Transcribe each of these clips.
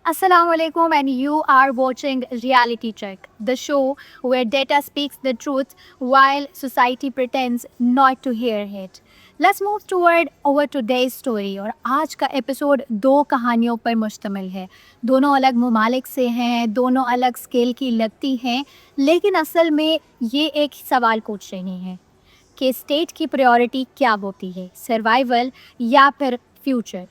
Assalamu alaikum, and you are watching Reality Check, the show where data speaks the truth while society pretends not to hear it. Let's move toward our today's story. और आज का episode दो कहानियों पर मुश्तमिल है. दोनों अलग ममालिक से हैं, दोनों अलग स्केल की लगती हैं, लेकिन असल में ये एक सवाल पूछ रही हैं कि स्टेट की प्रायोरिटी क्या होती है, सर्वाइवल या फिर फ्यूचर.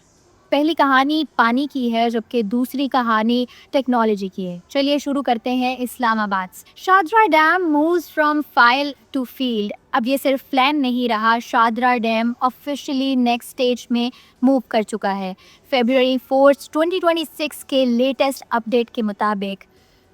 पहली कहानी पानी की है जबकि दूसरी कहानी टेक्नोलॉजी की है. चलिए शुरू करते हैं इस्लामाबाद से. Shadra dam moves from file to field. अब ये सिर्फ प्लान नहीं रहा, Shadra dam officially next stage में मूव कर चुका है. फरवरी 4, 2026 के लेटेस्ट अपडेट के मुताबिक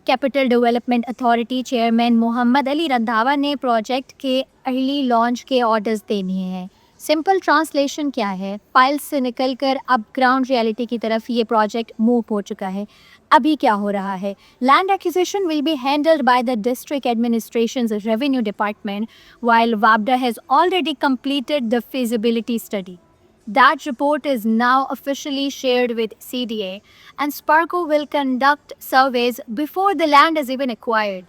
capital development authority chairman Mohammad Ali Randhawa ने प्रोजेक्ट के अर्ली लॉन्च के ऑर्डर्स दे दिए हैं. सिंपल ट्रांसलेशन क्या है? फाइल से निकलकर अब ग्राउंड रियलिटी की तरफ ये प्रोजेक्ट मूव हो चुका है. अभी क्या हो रहा है? Land acquisition will be handled by the district administrations revenue department while WAPDA has already completed the feasibility study. That report is now officially shared with CDA, and Sparco will conduct surveys before the land is even acquired.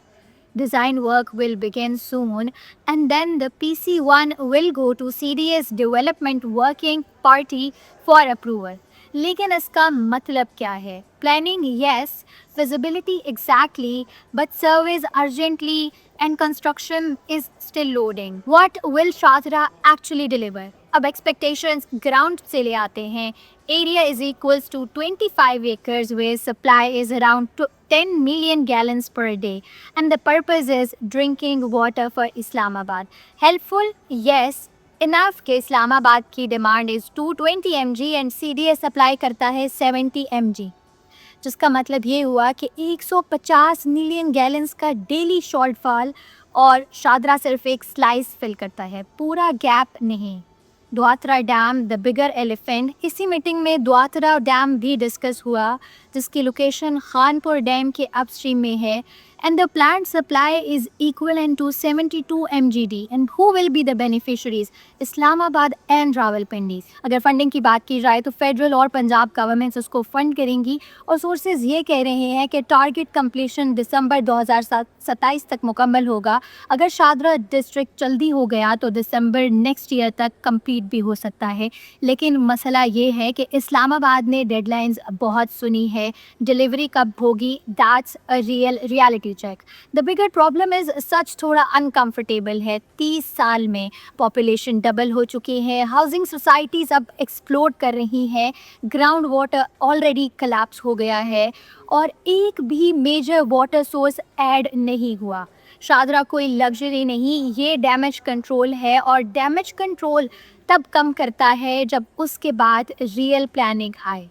Design work will begin soon, and then the PC1 will go to CDA's Development Working Party for approval. लेकिन इसका मतलब क्या है? Planning, yes. Feasibility, exactly. But surveys urgently, and construction is still loading. What will Shadra actually deliver? अब expectations ground से ले आते हैं. Area is equals to 25 acres where supply is around 10 million gallons per day, and the purpose is drinking water for Islamabad. Helpful? Yes. Enough कि इस्लामाबाद की demand is 220 mg and CDA supply करता है 70 mg, जिसका मतलब ये हुआ कि 150 million gallons का डेली शॉर्टफॉल, और शादरा सिर्फ एक स्लाइस फिल करता है, पूरा गैप नहीं. द्वातरा डैम द बिगर एलिफेंट. इसी मीटिंग में द्वातरा डैम भी डिस्कस हुआ, जिसकी लोकेशन खानपुर डैम के अपस्ट्रीम में है, and the plant supply is equivalent to 72 mgd. and who will be the beneficiaries? Islamabad and Rawalpindi. अगर फंडिंग की बात की जाए तो फेडरल और पंजाब गवर्नमेंट्स उसको फंड करेंगी, और सोर्सेज ये कह रहे हैं कि टारगेट कंप्लीशन दिसंबर 2027 तक मुकम्मल होगा. अगर शादरा डिस्ट्रिक्ट जल्दी हो गया तो दिसंबर नेक्स्ट ईयर तक कंप्लीट भी हो सकता है. लेकिन मसला ये है कि इस्लामाबाद ने डेडलाइंस बहुत सुनी है. डिलीवरी कब होगी? That's a reality check. The bigger problem is सच थोड़ा अनकंफर्टेबल है. 30 साल में पॉपुलेशन डबल हो चुकी है, हाउसिंग सोसाइटीज अब एक्सप्लोड कर रही हैं, ग्राउंड वाटर ऑलरेडी कोलैप्स हो गया है, और एक भी मेजर वाटर सोर्स ऐड नहीं हुआ. शादरा कोई लग्जरी नहीं, ये डैमेज कंट्रोल है, और डैमेज कंट्रोल तब कम करता है जब उसके बाद रियल प्लानिंग आए,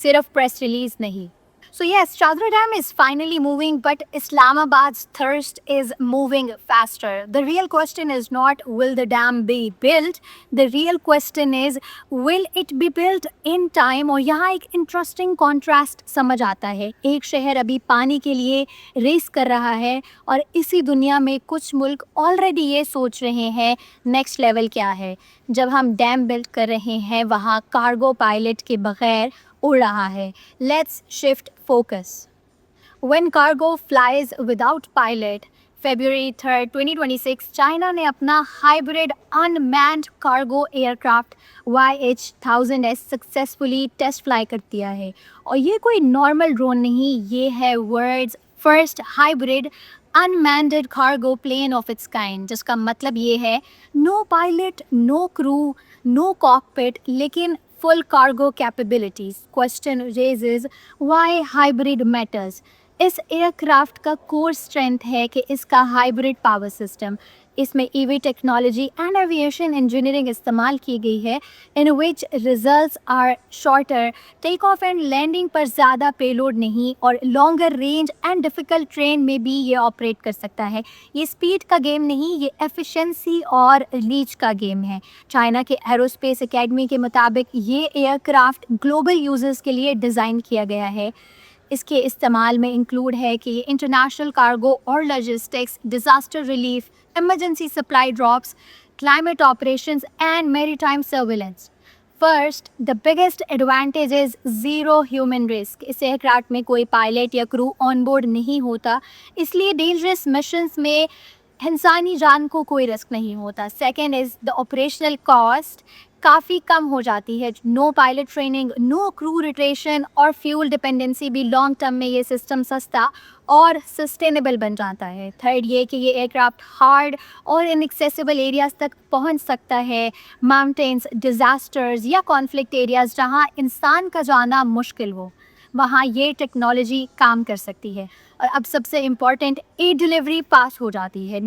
सिर्फ प्रेस रिलीज नहीं. So yes, Shadra Dam is finally moving, but Islamabad's thirst is moving faster. The real question is not will the dam be built, the real question is will it be built in time. और यहाँ एक interesting contrast समझ आता है. एक शहर अभी पानी के लिए रेस कर रहा है, और इसी दुनिया में कुछ मुल्क ऑलरेडी ये सोच रहे हैं नेक्स्ट लेवल क्या है. जब हम डैम बिल्ड कर रहे हैं वहाँ कार्गो पायलट के बगैर उड़ रहा है. Let's shift focus. When cargo flies without pilot, February 3, 2026, China ने अपना hybrid unmanned cargo aircraft YH-1000S successfully test fly कर दिया है. और ये कोई नॉर्मल ड्रोन नहीं, ये है world's first hybrid unmanned cargo plane of its kind, जिसका मतलब ये है no pilot, no crew, no cockpit, लेकिन full cargo capabilities. Question raises why hybrid matters. इस एयरक्राफ्ट का कोर स्ट्रेंथ है कि इसका हाइब्रिड पावर सिस्टम, इसमें EV technology and aviation engineering इस्तेमाल की गई है, in which results are shorter take off and landing पर ज़्यादा पेलोड नहीं, और longer range and difficult terrain में भी ये ऑपरेट कर सकता है. ये स्पीड का गेम नहीं, ये एफिशिएंसी और रीच का गेम है. चाइना के एरोस्पेस एकेडमी के मुताबिक ये एयरक्राफ्ट ग्लोबल यूजर्स के लिए डिज़ाइन किया गया है. इसके इस्तेमाल में इंक्लूड है कि इंटरनेशनल कार्गो और logistics, disaster relief, emergency supply drops, climate operations and maritime surveillance. First the biggest advantage is zero human risk. इस एयरक्राफ्ट में कोई पायलट या क्रू ऑन बोर्ड नहीं होता, इसलिए डेंजरस मिशंस में इंसानी जान को कोई रिस्क नहीं होता. Second is the operational cost काफ़ी कम हो जाती है. No pilot training, no crew rotation और फ्यूल डिपेंडेंसी भी लॉन्ग टर्म में ये सिस्टम सस्ता और सस्टेनेबल बन जाता है. थर्ड ये कि ये एयरक्राफ्ट हार्ड और इनएक्सेसिबल एरियाज़ तक पहुंच सकता है, माउंटेन्स, डिज़ास्टर्स या कॉन्फ्लिक्ट एरियाज़ जहां इंसान का जाना मुश्किल हो, वहाँ ये टेक्नोलॉजी काम कर सकती है. और अब सबसे इम्पॉर्टेंट, एड डिलीवरी पास हो जाती है.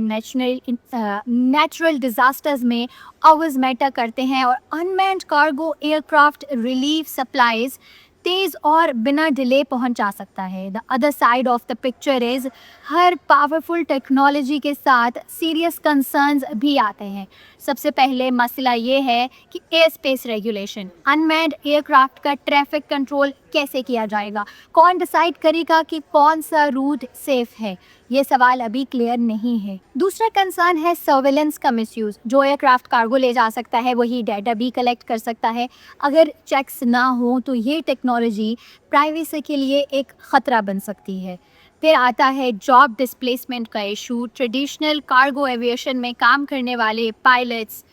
नेचुरल डिज़ास्टर्स में आवर्स मैटर करते हैं और unmanned cargo aircraft relief supplies तेज़ और बिना डिले पहुंचा सकता है. The other side of the picture is her powerful technology के साथ सीरियस कंसर्न्स भी आते हैं. सबसे पहले मसला ये है कि air space regulation. Unmanned aircraft का ट्रैफिक कंट्रोल कैसे किया जाएगा? कौन डिसाइड करेगा कि कौन सा रूट सेफ है? ये सवाल अभी क्लियर नहीं है. दूसरा कंसर्न है सर्वेलेंस का मिसयूज़. जो एयरक्राफ्ट कार्गो ले जा सकता है वही डाटा भी कलेक्ट कर सकता है. अगर चेक्स ना हो तो ये टेक्नोलॉजी प्राइवेसी के लिए एक ख़तरा बन सकती है. फिर आता है जॉब डिस्प्लेसमेंट का इशू. ट्रेडिशनल कार्गो एविएशन में काम करने वाले पायलट्स,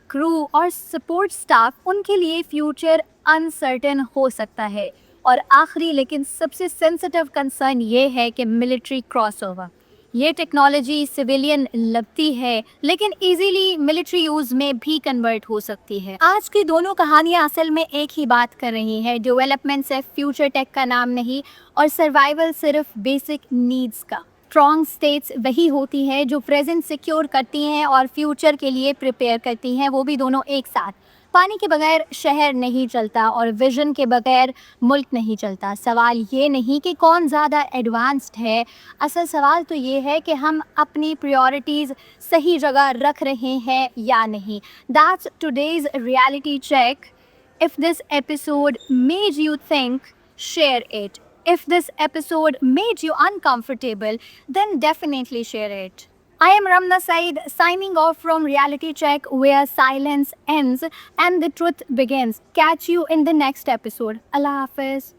क्रू और सपोर्ट स्टाफ, उनके लिए फ्यूचर अनसर्टेन हो सकता है. और आखिरी लेकिन सबसे सेंसिटिव कंसर्न ये है कि मिलिट्री क्रॉसओवर. ये टेक्नोलॉजी सिविलियन लगती है लेकिन इजीली मिलिट्री यूज़ में भी कन्वर्ट हो सकती है. आज की दोनों कहानियाँ असल में एक ही बात कर रही हैं. डेवलपमेंट सिर्फ फ्यूचर टेक का नाम नहीं और सर्वाइवल सिर्फ बेसिक नीड्स का. स्ट्रॉन्ग स्टेट्स वही होती है जो प्रेजेंट सिक्योर करती हैं और फ्यूचर के लिए प्रिपेयर करती हैं, वो भी दोनों एक साथ. पानी के बगैर शहर नहीं चलता और विजन के बगैर मुल्क नहीं चलता. सवाल ये नहीं कि कौन ज़्यादा एडवांस्ड है, असल सवाल तो ये है कि हम अपनी प्रायोरिटीज़ सही जगह रख रहे हैं या नहीं. That's today's reality check. If this episode made you think, share it. If this episode made you uncomfortable, then definitely share it. I am Ramna Said, signing off from Reality Check, where silence ends and the truth begins. Catch you in the next episode. Allah Hafiz.